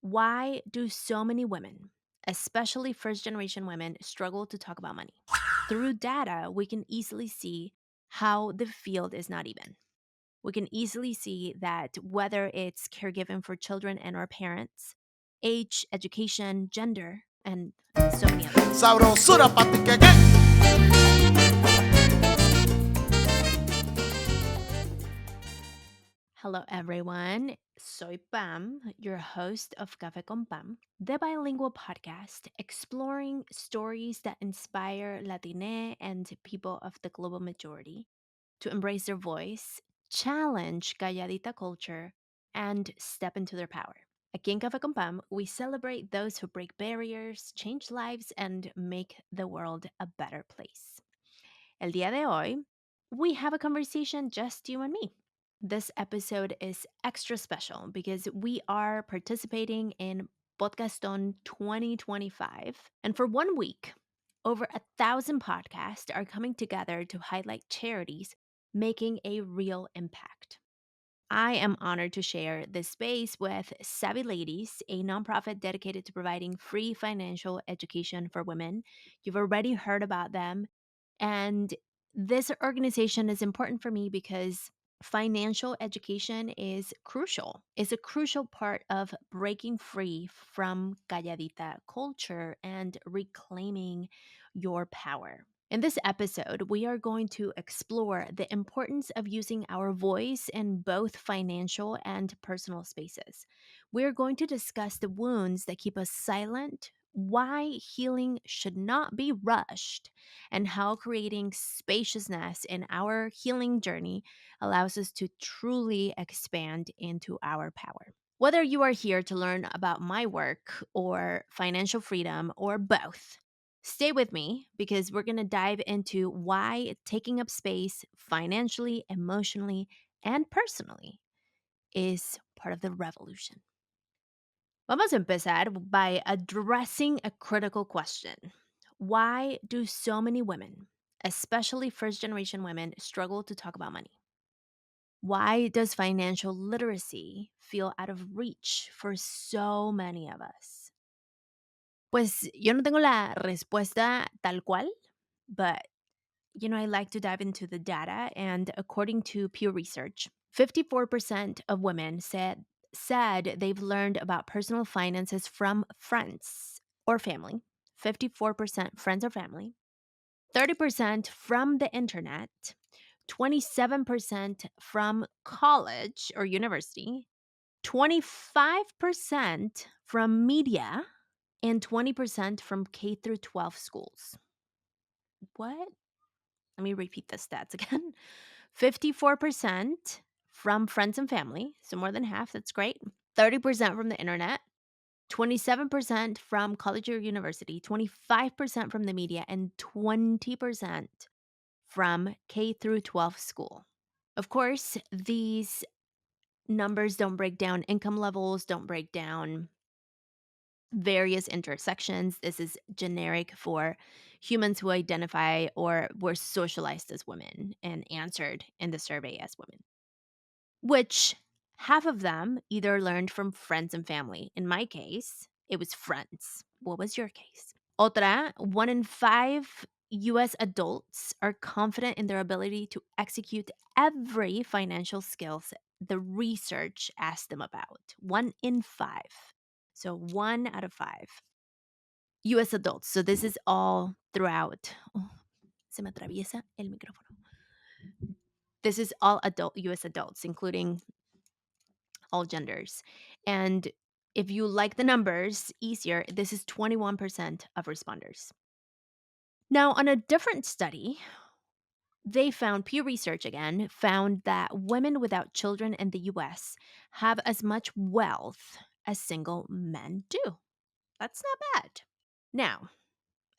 Why do so many women, especially first generation women, struggle to talk about money? Through data, we can easily see how the field is not even. We can easily see that whether it's caregiving for children and or parents, age, education, gender, and so many others. Sabrosura pa' ti que qué. Hello, everyone. Soy Pam, your host of Café con Pam, the bilingual podcast exploring stories that inspire Latine and people of the global majority to embrace their voice, challenge Calladita culture, and step into their power. Aquí en Café con Pam, we celebrate those who break barriers, change lives, and make the world a better place. El día de hoy, we have a conversation just you and me. This episode is extra special because we are participating in Podcasthon 2025. And for 1 week, over 1,000 podcasts are coming together to highlight charities making a real impact. I am honored to share this space with Savvy Ladies, a nonprofit dedicated to providing free financial education for women. You've already heard about them. And this organization is important for me because financial education is crucial. It's a crucial part of breaking free from calladita culture and reclaiming your power. In this episode, we are going to explore the importance of using our voice in both financial and personal spaces. We're going to discuss the wounds that keep us silent, why healing should not be rushed, and how creating spaciousness in our healing journey allows us to truly expand into our power. Whether you are here to learn about my work or financial freedom or both, stay with me because we're going to dive into why taking up space financially, emotionally, and personally is part of the revolution. Vamos a empezar by addressing a critical question. Why do so many women, especially first generation women, struggle to talk about money? Why does financial literacy feel out of reach for so many of us? Pues yo no tengo la respuesta tal cual, but I like to dive into the data, and according to Pew Research, 54% of women said they've learned about personal finances from friends or family. 54% friends or family. 30% from the internet. 27% from college or university. 25% from media, and 20% from K through 12 schools. What? Let me repeat the stats again. 54% from friends and family, so more than half, that's great. 30% from the internet, 27% from college or university, 25% from the media, and 20% from K through 12 school. Of course, these numbers don't break down income levels, don't break down various intersections. This is generic for humans who identify or were socialized as women and answered in the survey as women, which half of them either learned from friends and family. In my case, it was friends. What was your case? Otra, 1 in 5 US adults are confident in their ability to execute every financial skills the research asked them about. 1 in 5. So 1 out of 5 US adults. So this is all throughout. Oh, se me atraviesa el micrófono. This is all adult US adults, including all genders. And if you like the numbers easier, this is 21% of responders. Now, on a different study, they found, Pew Research again, found that women without children in the US have as much wealth as single men do. That's not bad. Now,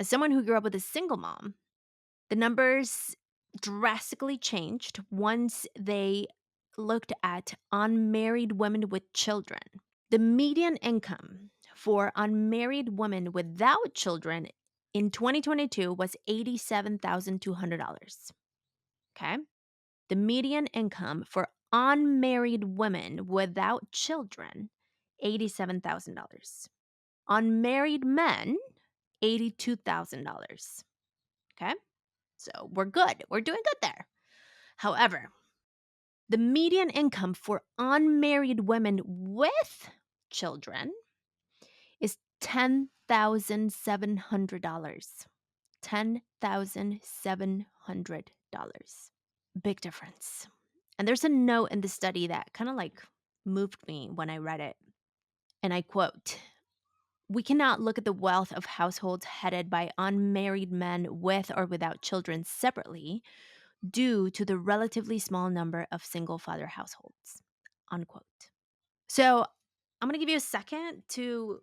as someone who grew up with a single mom, the numbers drastically changed once they looked at unmarried women with children. The median income for unmarried women without children in 2022 was $87,200. Okay. The median income for unmarried women without children $87,000. Unmarried men, $82,000. Okay? So we're good. We're doing good there. However, the median income for unmarried women with children is $10,700. $10,700. Big difference. And there's a note in the study that kind of like moved me when I read it. And I quote, "We cannot look at the wealth of households headed by unmarried men with or without children separately due to the relatively small number of single father households." Unquote. So I'm going to give you a second to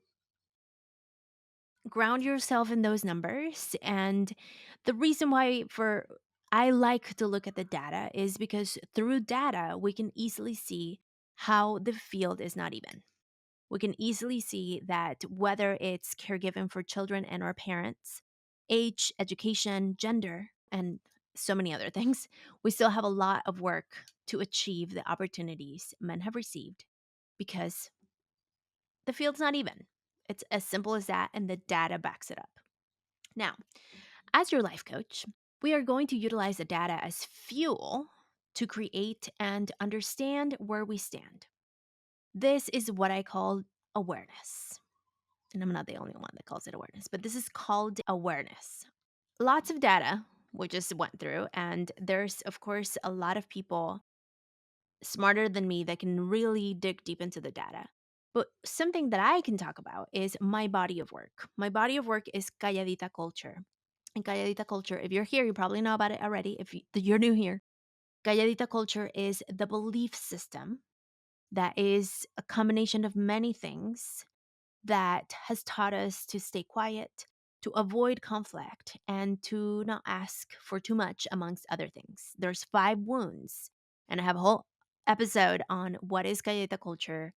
ground yourself in those numbers. And the reason why for I like to look at the data is because through data, we can easily see how the field is not even. We can easily see that whether it's caregiving for children and or parents, age, education, gender, and so many other things, we still have a lot of work to achieve the opportunities men have received because the field's not even. It's as simple as that, and the data backs it up. Now, as your life coach, we are going to utilize the data as fuel to create and understand where we stand. This is what I call awareness. And I'm not the only one that calls it awareness, but this is called awareness. Lots of data we just went through, and there's, of course, a lot of people smarter than me that can really dig deep into the data. But something that I can talk about is my body of work. My body of work is Calladita Culture. And Calladita Culture, if you're here, you probably know about it already. If you're new here, Calladita Culture is the belief system that is a combination of many things that has taught us to stay quiet, to avoid conflict, and to not ask for too much, amongst other things. There's 5 wounds, and I have a whole episode on what is Calladita Culture.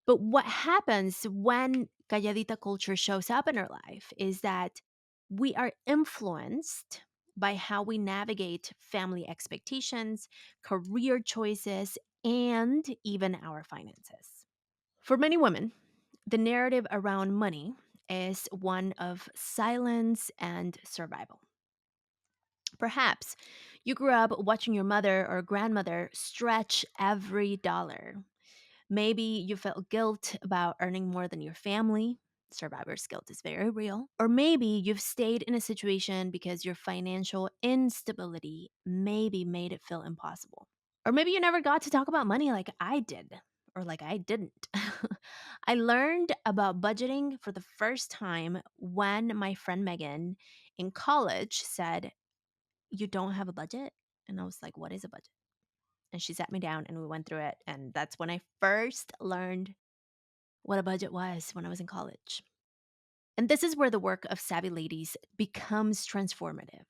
But what happens when Calladita Culture shows up in our life is that we are influenced by how we navigate family expectations, career choices, and even our finances. For many women, the narrative around money is one of silence and survival. Perhaps you grew up watching your mother or grandmother stretch every dollar. Maybe you felt guilt about earning more than your family. Survivor's guilt is very real. Or maybe you've stayed in a situation because your financial instability maybe made it feel impossible. Or maybe you never got to talk about money like I did, or like I didn't. I learned about budgeting for the first time when my friend Megan in college said, "You don't have a budget?" And I was like, "What is a budget?" And she sat me down and we went through it. And that's when I first learned what a budget was when I was in college. And this is where the work of Savvy Ladies becomes transformative.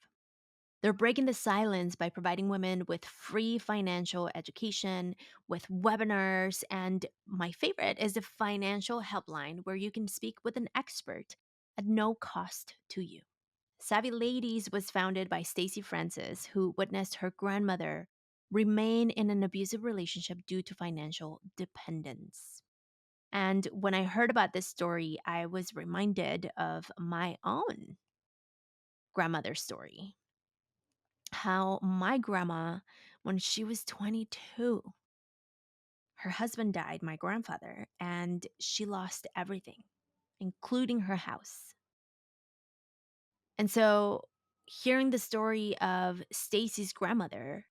They're breaking the silence by providing women with free financial education, with webinars, and my favorite is the financial helpline where you can speak with an expert at no cost to you. Savvy Ladies was founded by Stacy Francis, who witnessed her grandmother remain in an abusive relationship due to financial dependence. And when I heard about this story, I was reminded of my own grandmother's story. How my grandma, when she was 22, her husband died, my grandfather, and she lost everything, including her house. And so hearing the story of Stacy's grandmother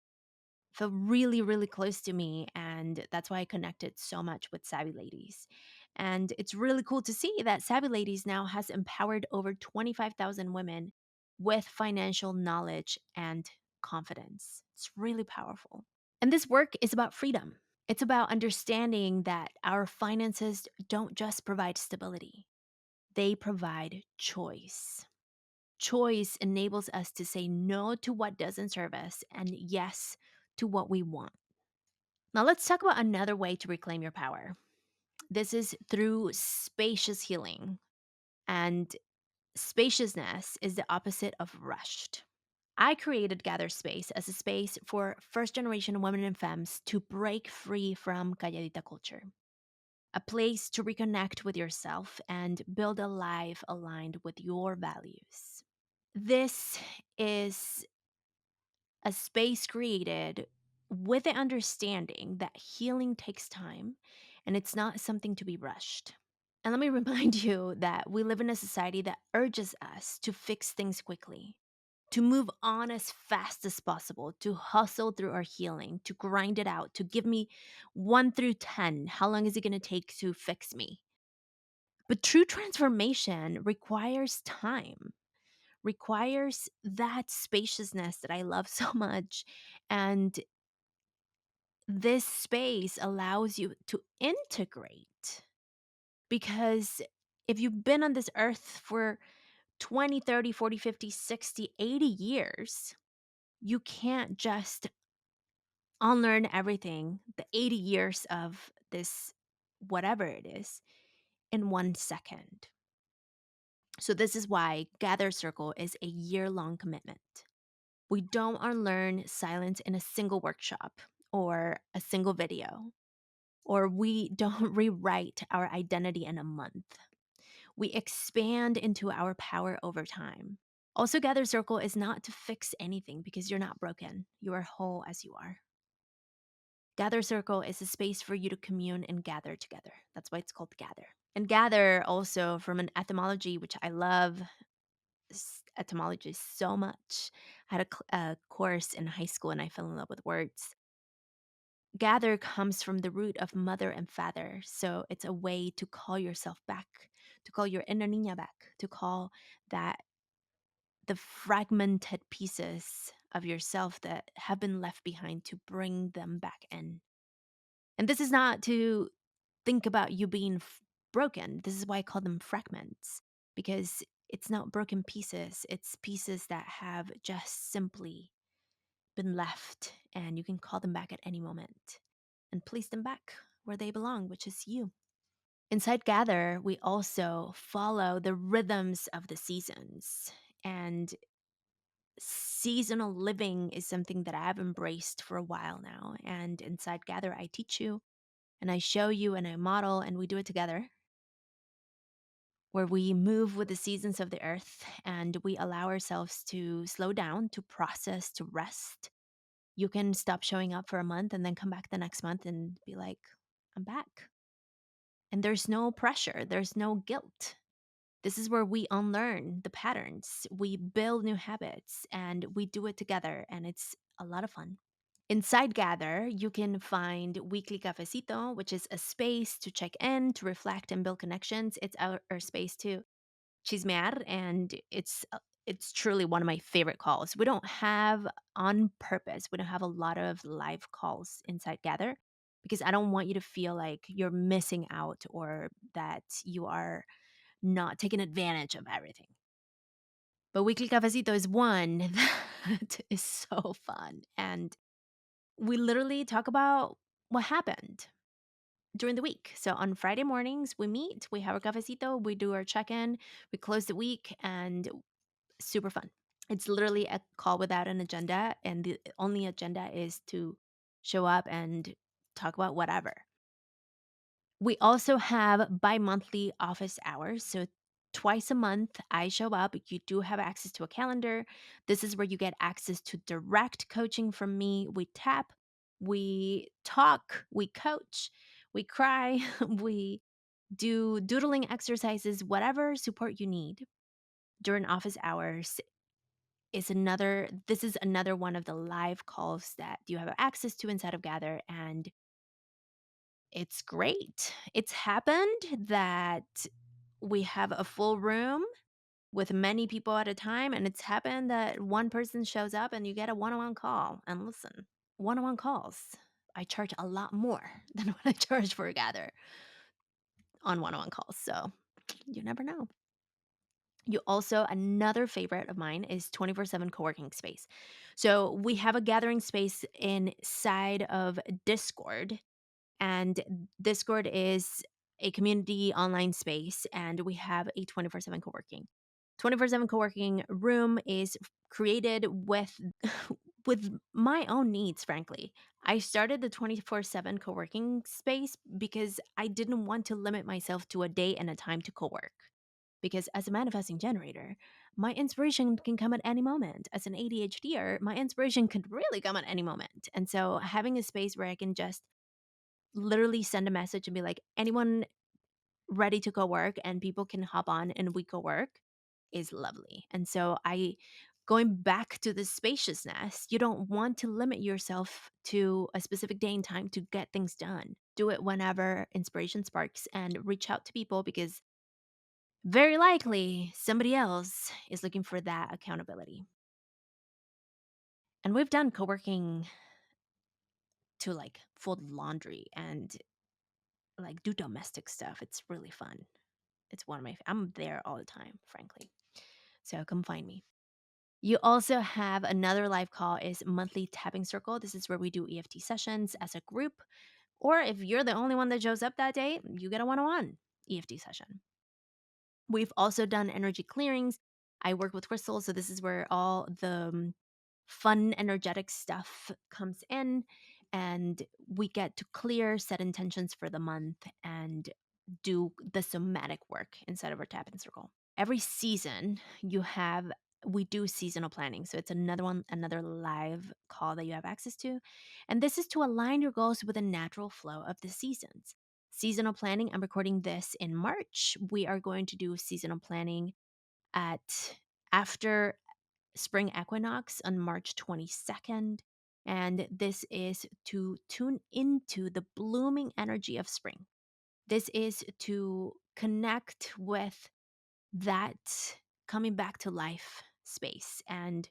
felt really, really close to me. And that's why I connected so much with Savvy Ladies. And it's really cool to see that Savvy Ladies now has empowered over 25,000 women with financial knowledge and confidence. It's really powerful. And this work is about freedom. It's about understanding that our finances don't just provide stability, they provide choice. Choice enables us to say no to what doesn't serve us and yes to what we want. Now, let's talk about another way to reclaim your power. This is through spacious healing. And spaciousness is the opposite of rushed. I created Gather Space as a space for first generation women and femmes to break free from Calladita culture. a place to reconnect with yourself and build a life aligned with your values. This is a space created with the understanding that healing takes time and it's not something to be rushed. And let me remind you that we live in a society that urges us to fix things quickly, to move on as fast as possible, to hustle through our healing, to grind it out, to give me 1 through 10. How long is it going to take to fix me? But true transformation requires time, requires that spaciousness that I love so much. And this space allows you to integrate because if you've been on this earth for 20, 30, 40, 50, 60, 80 years, you can't just unlearn everything, the 80 years of this, whatever it is, in 1 second. So, this is why Gather Circle is a year-long commitment. We don't unlearn silence in a single workshop or a single video, or we don't rewrite our identity in a month. We expand into our power over time. Also, Gather Circle is not to fix anything because you're not broken. You are whole as you are. Gather Circle is a space for you to commune and gather together. That's why it's called Gather. And gather also from an etymology, which I love etymology so much. I had a course in high school and I fell in love with words. Gather comes from the root of mother and father. So it's a way to call yourself back, to call your inner niña back, to call that the fragmented pieces of yourself that have been left behind, to bring them back in. And this is not to think about you being broken. This is why I call them fragments, because it's not broken pieces, it's pieces that have just simply been left, and you can call them back at any moment and place them back where they belong, which is you. Inside Gather, we also follow the rhythms of the seasons. And seasonal living is something that I've embraced for a while now. And inside Gather, I teach you and I show you and I model, and we do it together, where we move with the seasons of the earth and we allow ourselves to slow down, to process, to rest. You can stop showing up for a month and then come back the next month and be like, I'm back. And there's no pressure, there's no guilt. This is where we unlearn the patterns, we build new habits, and we do it together. And it's a lot of fun. Inside Gather, you can find Weekly Cafecito, which is a space to check in, to reflect, and build connections. It's our space to chismear, and it's truly one of my favorite calls. We don't have, on purpose, we don't have a lot of live calls inside Gather because I don't want you to feel like you're missing out or that you are not taking advantage of everything. But Weekly Cafecito is one that is so fun. And we literally talk about what happened during the week. So on Friday mornings, we meet, we have our cafecito, we do our check in, we close the week, and super fun. It's literally a call without an agenda, and the only agenda is to show up and talk about whatever. We also have bi-monthly office hours. So twice a month, I show up. You do have access to a calendar. This is where you get access to direct coaching from me. We tap, we talk, we coach, we cry, we do doodling exercises, whatever support you need during office hours this is another one of the live calls that you have access to inside of Gather, and it's great. It's happened that we have a full room with many people at a time, and it's happened that one person shows up and you get a one-on-one call. And listen, one-on-one calls, I charge a lot more than what I charge for a Gather on one-on-one calls. So you never know. You also, another favorite of mine is 24/7 co-working space. So we have a gathering space inside of Discord, and Discord is a community online space, and we have a 24/7 co-working. 24/7 co-working room is created with with my own needs, frankly. I started the 24/7 co-working space because I didn't want to limit myself to a day and a time to co-work. Because as a manifesting generator, my inspiration can come at any moment. As an ADHDer, my inspiration could really come at any moment. And so having a space where I can just literally send a message and be like, anyone ready to go work and people can hop on and we go work is lovely. And so going back to the spaciousness, you don't want to limit yourself to a specific day and time to get things done. Do it whenever inspiration sparks and reach out to people because very likely somebody else is looking for that accountability. And we've done co-working to like fold laundry and like do domestic stuff. It's really fun. It's one of my I'm there all the time, frankly. So come find me. You also have another live call is monthly tapping circle. This is where we do EFT sessions as a group. Or if you're the only one that shows up that day, you get a one-on-one EFT session. We've also done energy clearings. I work with crystals, so this is where all the fun, energetic stuff comes in, and we get to clear, set intentions for the month, and do the somatic work inside of our tap and circle. Every season, we do seasonal planning. So it's another live call that you have access to. And this is to align your goals with the natural flow of the seasons. Seasonal planning, I'm recording this in March. We are going to do seasonal planning at after spring equinox on March 22nd. And this is to tune into the blooming energy of spring. This is to connect with that coming back to life space. And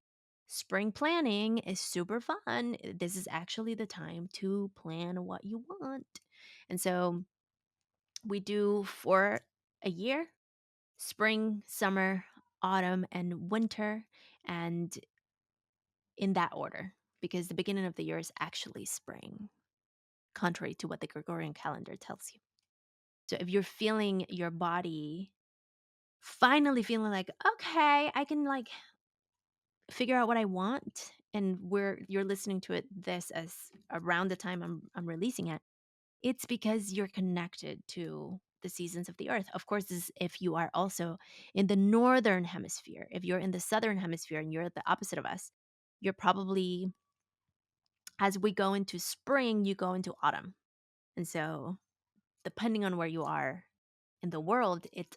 spring planning is super fun. This is actually the time to plan what you want. And so we do for a year spring, summer, autumn, and winter, and in that order, because the beginning of the year is actually spring, contrary to what the Gregorian calendar tells you. So if you're feeling your body finally feeling like, okay, I can like figure out what I want, and where you're listening to this as around the time I'm releasing it, it's because you're connected to the seasons of the earth. Of course, this is if you are also in the northern hemisphere. If you're in the southern hemisphere and you're the opposite of us, you're probably, as we go into spring, you go into autumn. And so depending on where you are in the world, it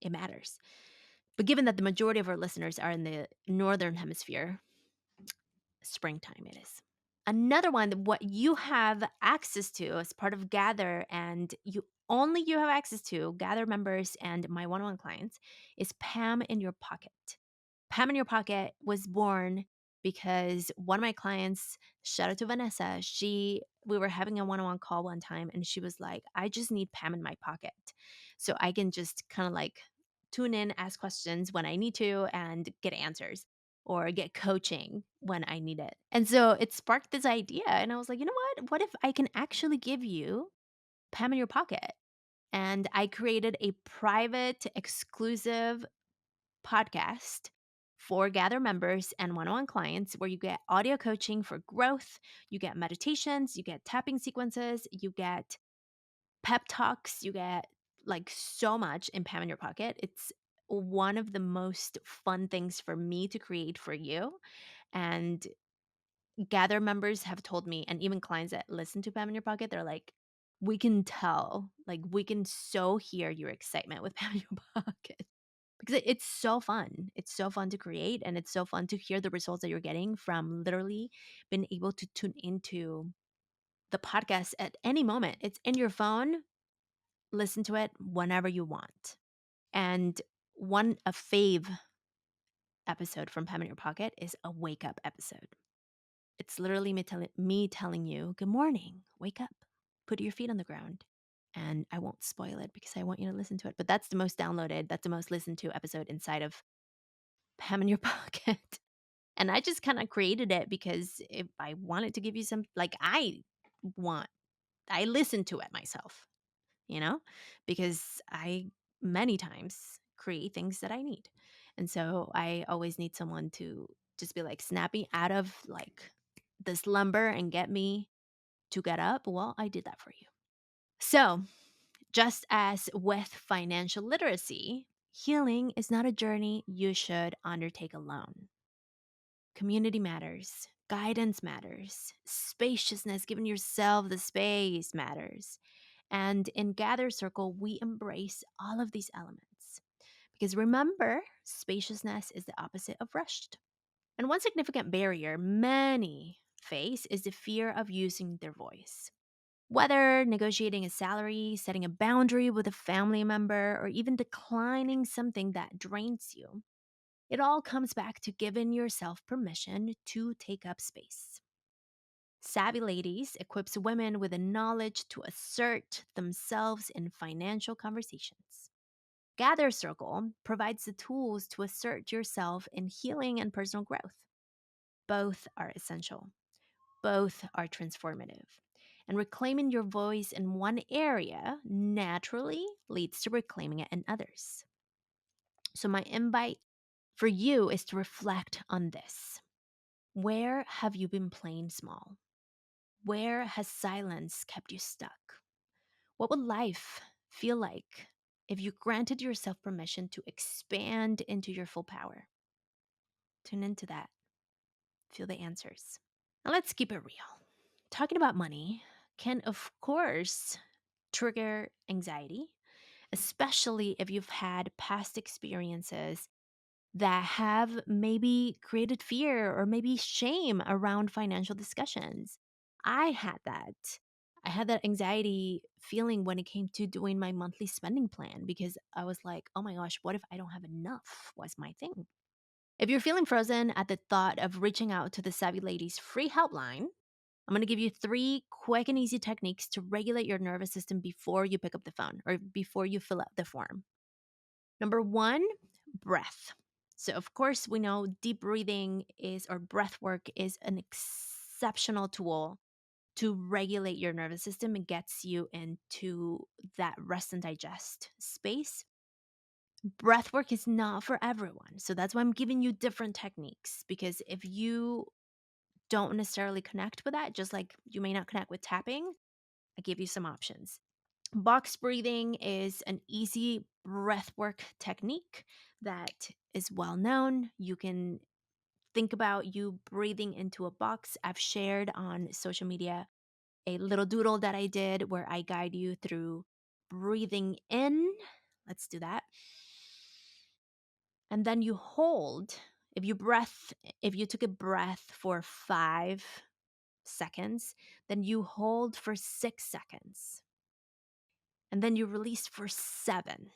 matters. But given that the majority of our listeners are in the northern hemisphere, springtime it is. Another one, what you have access to as part of Gather, and you have access to Gather members and my one-on-one clients, is Pam in Your Pocket. Pam in Your Pocket was born because one of my clients, shout out to Vanessa, we were having a one-on-one call one time and she was like, I just need Pam in my pocket. So I can just kind of like tune in, ask questions when I need to, and get answers or get coaching when I need it. And so it sparked this idea. And I was like, you know what? What if I can actually give you Pam in Your Pocket? And I created a private, exclusive podcast for Gather members and one-on-one clients where you get audio coaching for growth, you get meditations, you get tapping sequences, you get pep talks, you get like so much in Pam in Your Pocket. It's one of the most fun things for me to create for you. And Gather members have told me, and even clients that listen to Pam in Your Pocket, they're like, we can tell, like, we can so hear your excitement with Pam in Your Pocket because it's so fun. It's so fun to create, and it's so fun to hear the results that you're getting from literally being able to tune into the podcast at any moment. It's in your phone, listen to it whenever you want. And a fave episode from Pam in Your Pocket is a wake up episode. It's literally me telling you, good morning, wake up, put your feet on the ground. And I won't spoil it because I want you to listen to it. But that's the most downloaded, that's the most listened to episode inside of Pam in Your Pocket. And I just kind of created it because if I wanted to give you some, like I listen to it myself, because I many times create things that I need. And so I always need someone just be like snapping out of like the slumber and get me to get up. Well, I did that for you. So, just as with financial literacy, healing is not a journey you should undertake alone. Community matters, guidance matters, spaciousness, giving yourself the space matters. And in Gather Circle, we embrace all of these elements. Because remember, spaciousness is the opposite of rushed. And one significant barrier many face is the fear of using their voice. Whether negotiating a salary, setting a boundary with a family member, or even declining something that drains you, it all comes back to giving yourself permission to take up space. Savvy Ladies equips women with the knowledge to assert themselves in financial conversations. Gather Circle provides the tools to assert yourself in healing and personal growth. Both are essential, both are transformative. And reclaiming your voice in one area naturally leads to reclaiming it in others. So, my invite for you is to reflect on this. Where have you been playing small? Where has silence kept you stuck? What would life feel like if you granted yourself permission to expand into your full power? Tune into that. Feel the answers. Now, let's keep it real. Talking about money can, of course, trigger anxiety, especially if you've had past experiences that have maybe created fear or maybe shame around financial discussions. I had that. I had that anxiety feeling when it came to doing my monthly spending plan because I was like, oh my gosh, what if I don't have enough? Was my thing. If you're feeling frozen at the thought of reaching out to the Savvy Ladies free helpline, I'm going to give you 3 quick and easy techniques to regulate your nervous system before you pick up the phone or before you fill out the form. Number 1, breath. So, of course, we know deep breathing is, or breath work is an exceptional tool to regulate your nervous system. It gets you into that rest and digest space. Breath work is not for everyone. So, that's why I'm giving you different techniques because if you don't necessarily connect with that, just like you may not connect with tapping, I give you some options. Box breathing is an easy breathwork technique that is well known. You can think about you breathing into a box. I've shared on social media a little doodle that I did where I guide you through breathing in. Let's do that. And then you hold. If you took a breath for 5 seconds, then you hold for 6 seconds. And then you release for 7.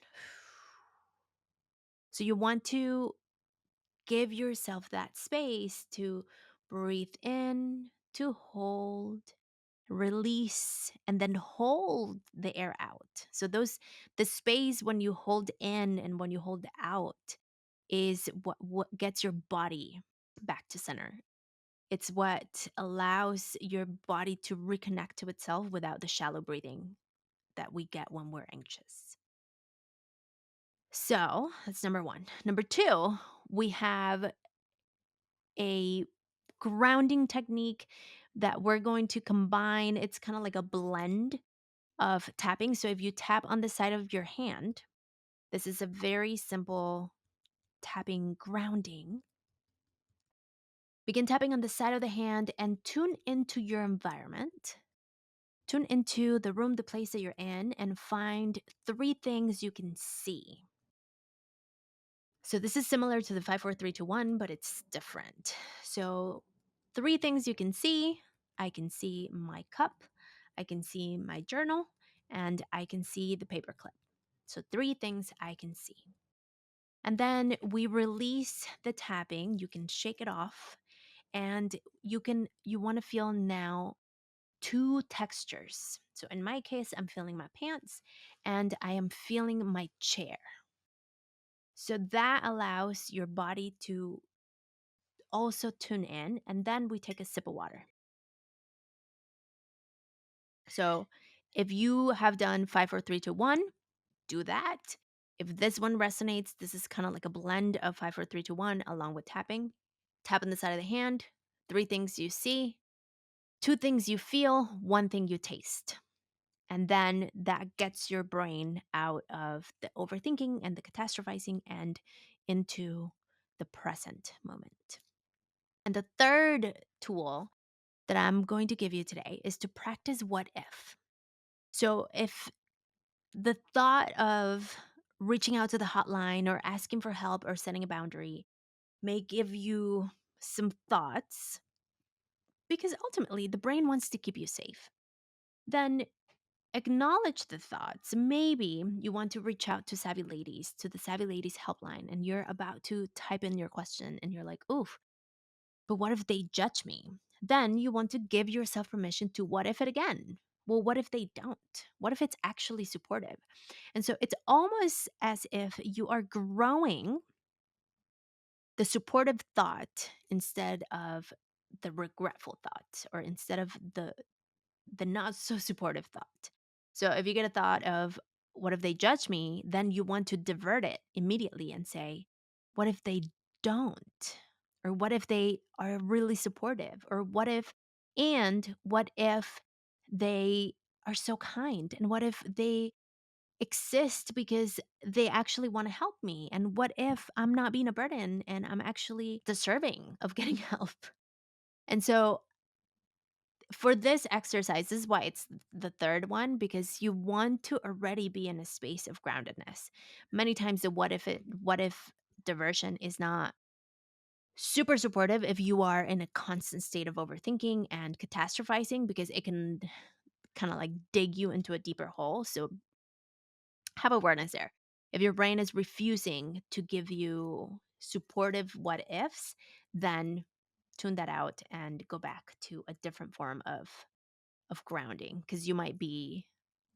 So you want to give yourself that space to breathe in, to hold, release, and then hold the air out. So the space when you hold in and when you hold out is what gets your body back to center. It's what allows your body to reconnect to itself without the shallow breathing that we get when we're anxious. So that's number 1. Number 2, we have a grounding technique that we're going to combine. It's kind of like a blend of tapping. So if you tap on the side of your hand, this is a very simple tapping grounding. Begin tapping on the side of the hand and tune into your environment. Tune into the room, the place that you're in, and find 3 things you can see. So this is similar to the 5, 4, 3, 2, 1, but it's different. So 3 things you can see. I can see my cup, I can see my journal, and I can see the paperclip. So 3 things I can see. And then we release the tapping. You can shake it off, and you want to feel now 2 textures. So in my case, I'm feeling my pants and I am feeling my chair. So that allows your body to also tune in. And then we take a sip of water. So if you have done 5, 4, 3, 2, 1, do that. If this one resonates, this is kind of like a blend of 5, 4, 3, 2, 1 along with tapping. tap on the side of the hand, three things you see, two things you feel, one thing you taste. And then that gets your brain out of the overthinking and the catastrophizing and into the present moment. And the third tool that I'm going to give you today is to practice what if. So if the thought of reaching out to the hotline or asking for help or setting a boundary may give you some thoughts, because ultimately the brain wants to keep you safe, then acknowledge the thoughts. Maybe you want to reach out to Savvy Ladies, to the Savvy Ladies helpline, and you're about to type in your question and you're like, oof, but what if they judge me? Then you want to give yourself permission to what if it again? Well, what if they don't? What if it's actually supportive? And so it's almost as if you are growing the supportive thought instead of the regretful thought, or instead of the not so supportive thought. So if you get a thought of what if they judge me, then you want to divert it immediately and say, what if they don't? Or what if they are really supportive? Or what if they are so kind? And what if they exist because they actually want to help me? And what if I'm not being a burden and I'm actually deserving of getting help? And so for this exercise, this is why it's the third one, because you want to already be in a space of groundedness. Many times the what if diversion is not super supportive if you are in a constant state of overthinking and catastrophizing, because it can kind of like dig you into a deeper hole. So have awareness there. If your brain is refusing to give you supportive what ifs, then tune that out and go back to a different form of grounding, because you might be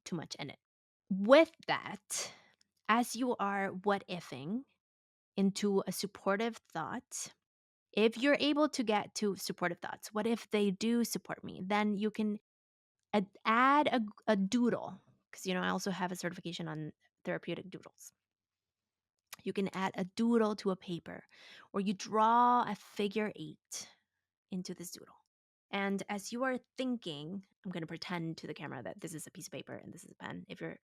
too much in it. With that, as you are what ifing into a supportive thought, if you're able to get to supportive thoughts, what if they do support me? Then you can add a doodle, because I also have a certification on therapeutic doodles. You can add a doodle to a paper, or you draw a figure eight into this doodle. And as you are thinking, I'm going to pretend to the camera that this is a piece of paper and this is a pen. If you're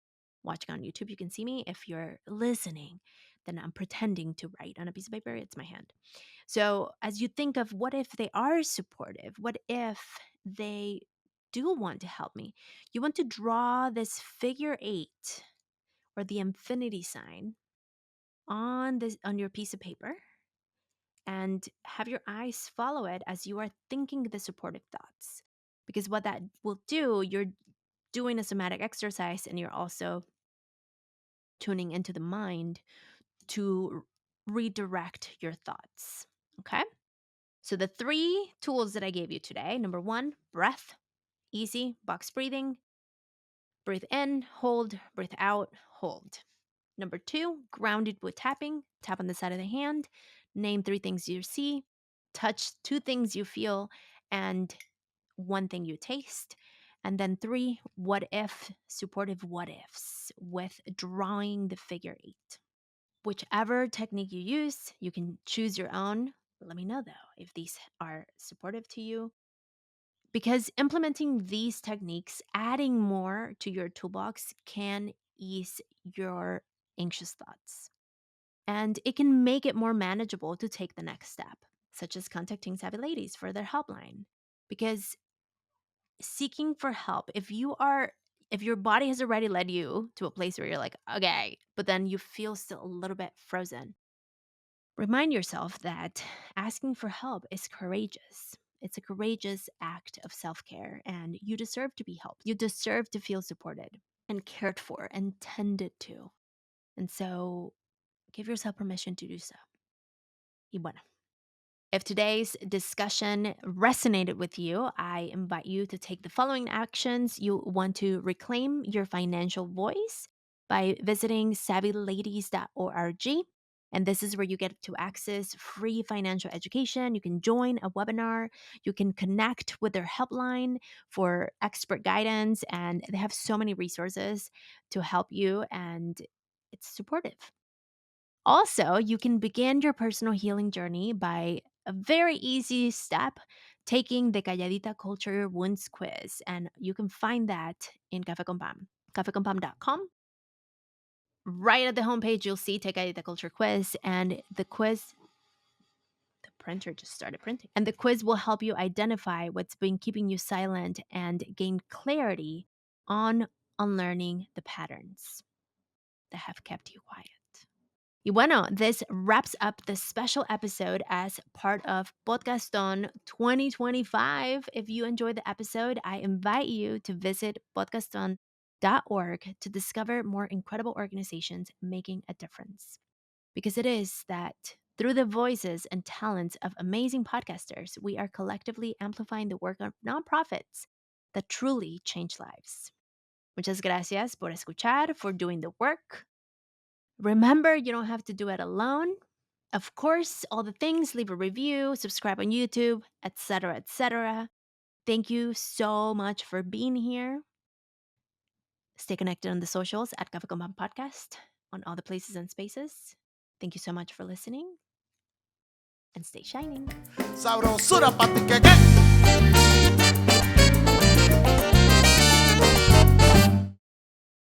watching on YouTube, you can see me. If you're listening, then I'm pretending to write on a piece of paper. It's my hand. So as you think of what if they are supportive, what if they do want to help me, you want to draw this figure eight or the infinity sign on your piece of paper, and have your eyes follow it as you are thinking the supportive thoughts. Because what that will do, you're doing a somatic exercise and you're also tuning into the mind to redirect your thoughts. Okay? So the three tools that I gave you today: number one, breath, easy, box breathing. Breathe in, hold, breathe out, hold. Number two, grounded with tapping. Tap on the side of the hand. Name three things you see. Touch two things you feel, and one thing you taste. And then three, what if, supportive what ifs with drawing the figure eight. Whichever technique you use, you can choose your own. Let me know though if these are supportive to you, because implementing these techniques, adding more to your toolbox, can ease your anxious thoughts. And it can make it more manageable to take the next step, such as contacting Savvy Ladies for their helpline. Because seeking for help, if your body has already led you to a place where you're like, okay, but then you feel still a little bit frozen, remind yourself that asking for help is courageous. It's a courageous act of self care, and you deserve to be helped. You deserve to feel supported and cared for and tended to. And so give yourself permission to do so. Y bueno, if today's discussion resonated with you, I invite you to take the following actions. You want to reclaim your financial voice by visiting savvyladies.org. And this is where you get to access free financial education. You can join a webinar. You can connect with their helpline for expert guidance. And they have so many resources to help you, and it's supportive. Also, you can begin your personal healing journey by a very easy step, taking the Calladita Culture Wounds quiz. And you can find that in Cafe con Pam, cafeconpam.com. Right at the homepage, you'll see Take Calladita Culture quiz, and the printer just started printing. And the quiz will help you identify what's been keeping you silent and gain clarity on unlearning the patterns that have kept you quiet. Y bueno, this wraps up the special episode as part of Podcasthon 2025. If you enjoyed the episode, I invite you to visit podcasthon.org to discover more incredible organizations making a difference. Because it is that through the voices and talents of amazing podcasters, we are collectively amplifying the work of nonprofits that truly change lives. Muchas gracias por escuchar, for doing the work. Remember, you don't have to do it alone. Of course, all the things, leave a review, subscribe on YouTube, etc., etc. Thank you so much for being here. Stay connected on the socials at Café con Pan Podcast on all the places and spaces. Thank you so much for listening and stay shining. Sabrosura pa' ti que